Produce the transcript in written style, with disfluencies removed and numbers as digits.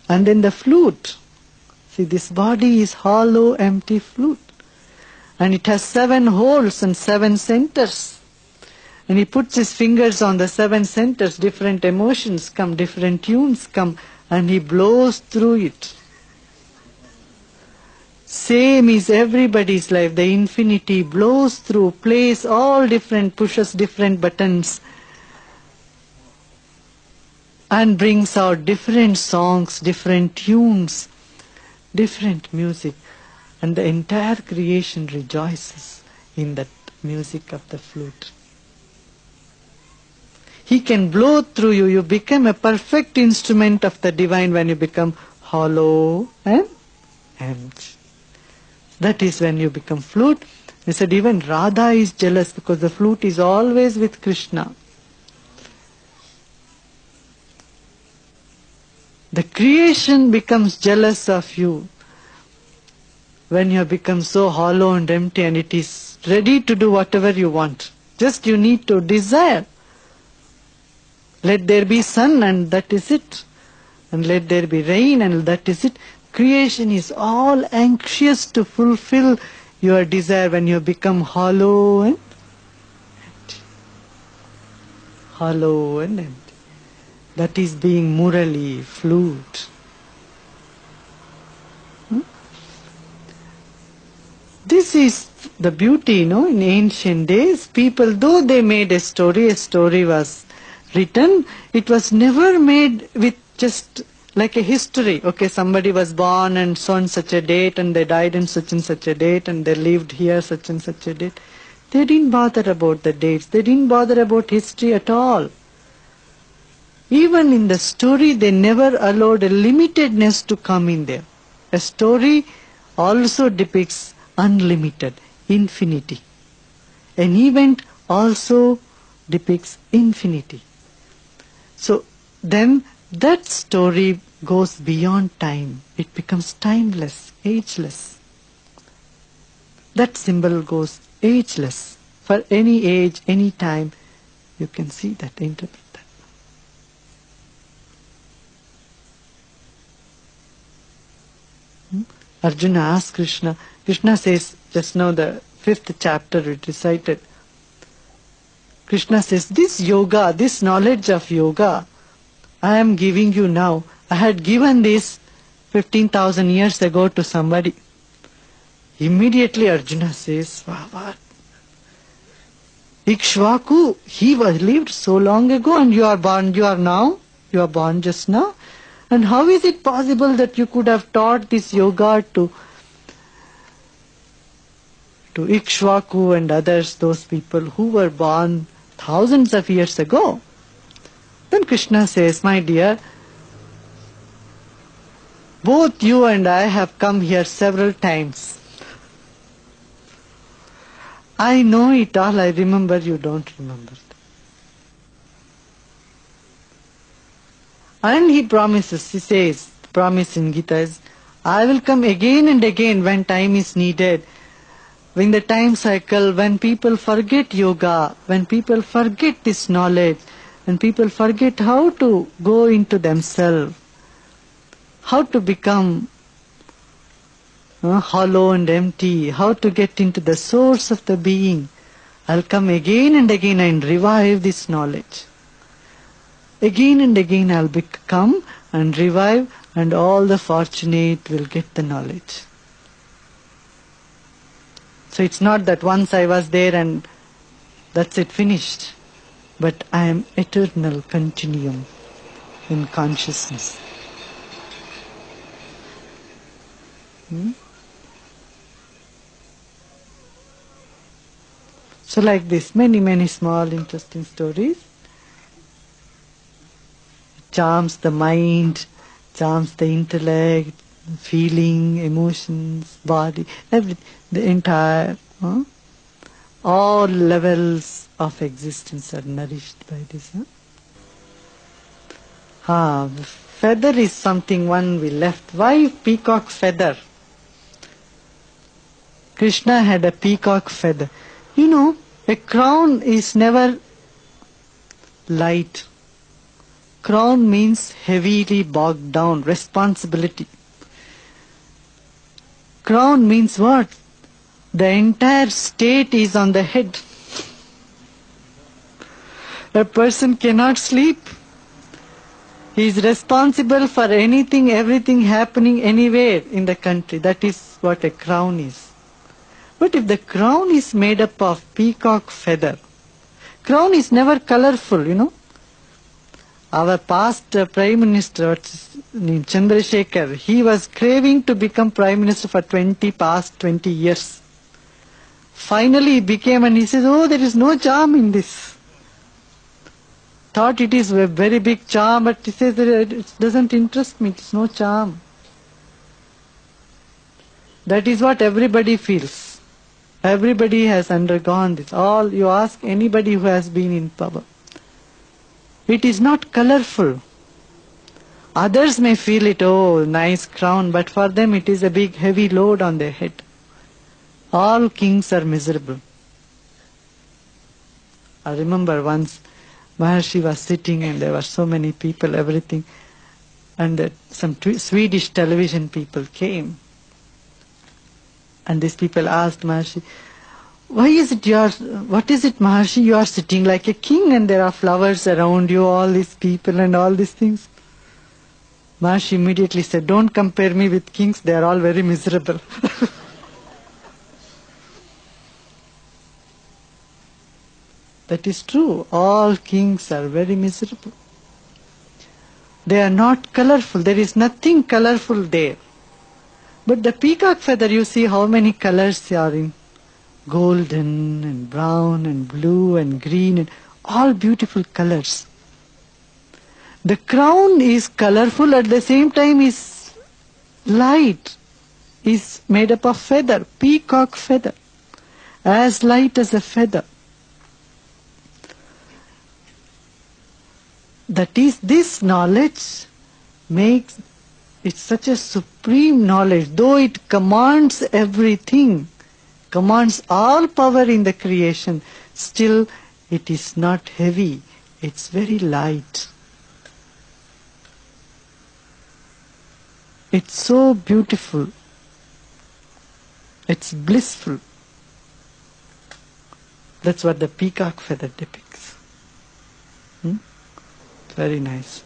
And then the flute. See, this body is hollow, empty flute. And it has 7 holes and 7 centers. And he puts his fingers on the 7 centers, different emotions come, different tunes come, and he blows through it. Same is everybody's life. The infinity blows through, plays all different, pushes different buttons, and brings out different songs, different tunes, different music. And the entire creation rejoices in that music of the flute. He can blow through you. You become a perfect instrument of the divine when you become hollow and empty. That is when you become flute. He said even Radha is jealous because the flute is always with Krishna. The creation becomes jealous of you when you become so hollow and empty and it is ready to do whatever you want. Just you need to desire. Let there be sun and that is it. And let there be rain and that is it. Creation is all anxious to fulfill your desire when you become hollow and empty. Hollow and empty. That is being Murali, flute. This is the beauty, in ancient days. People, though they made a story was written, it was never made with just like a history. Okay, somebody was born and so on such a date and they died in such and such a date and they lived here such and such a date. They didn't bother about the dates. They didn't bother about history at all. Even in the story, they never allowed a limitedness to come in there. A story also depicts unlimited, infinity. An event also depicts infinity. So then that story goes beyond time. It becomes timeless, ageless. That symbol goes ageless. For any age, any time, you can see that, interpret that. Arjuna asks Krishna. Krishna says, just now the 5th chapter it recited. Krishna says, this yoga, this knowledge of yoga, I am giving you now. I had given this 15,000 years ago to somebody. Immediately Arjuna says, what? Ikshvaku, he was lived so long ago and you are born just now. And how is it possible that you could have taught this yoga to Ikshvaku and others, those people who were born thousands of years ago? Then Krishna says, my dear, both you and I have come here several times. I know it all, I remember, you don't remember. And he promises, he says, promise in Gita is, I will come again and again when time is needed. When the time cycle, when people forget yoga, when people forget this knowledge, when people forget how to go into themselves, how to become hollow and empty, how to get into the source of the being, I'll come again and again and revive this knowledge. Again and again I'll come and revive, and all the fortunate will get the knowledge. So it's not that once I was there and that's it, finished. But I am eternal continuum in consciousness. So like this, many small interesting stories. Charms the mind, charms the intellect, feeling, emotions, body, everything, the entire, all levels of existence are nourished by this. The feather is something one we left. Why peacock feather? Krishna had a peacock feather. A crown is never light. Crown means heavily bogged down, responsibility. Crown means what? The entire state is on the head. A person cannot sleep. He is responsible for anything, everything happening anywhere in the country. That is what a crown is. But if the crown is made up of peacock feather, crown is never colorful, you know. Our past Prime Minister, Chandrasekhar, he was craving to become Prime Minister for past 20 years. Finally he became, and he says, oh, there is no charm in this. Thought it is a very big charm, but he says that it doesn't interest me, it's no charm. That is what everybody feels. Everybody has undergone this. All, you ask anybody who has been in power. It is not colorful. Others may feel it, oh, nice crown, but for them it is a big heavy load on their head. All kings are miserable. I remember once Maharshi was sitting and there were so many people, everything, and some Swedish television people came. And these people asked Maharshi, what is it Maharshi, you are sitting like a king and there are flowers around you, all these people and all these things. Maharshi immediately said, don't compare me with kings, they are all very miserable. That is true, all kings are very miserable. They are not colorful, there is nothing colorful there. But the peacock feather, you see how many colors are in. Golden and brown and blue and green and all beautiful colors. The crown is colorful, at the same time is light, is made up of feather, peacock feather, as light as a feather. That is, this knowledge makes it such a supreme knowledge, though it commands everything, commands all power in the creation, still it is not heavy, it's very light. It's so beautiful, it's blissful. That's what the peacock feather depicts. Very nice.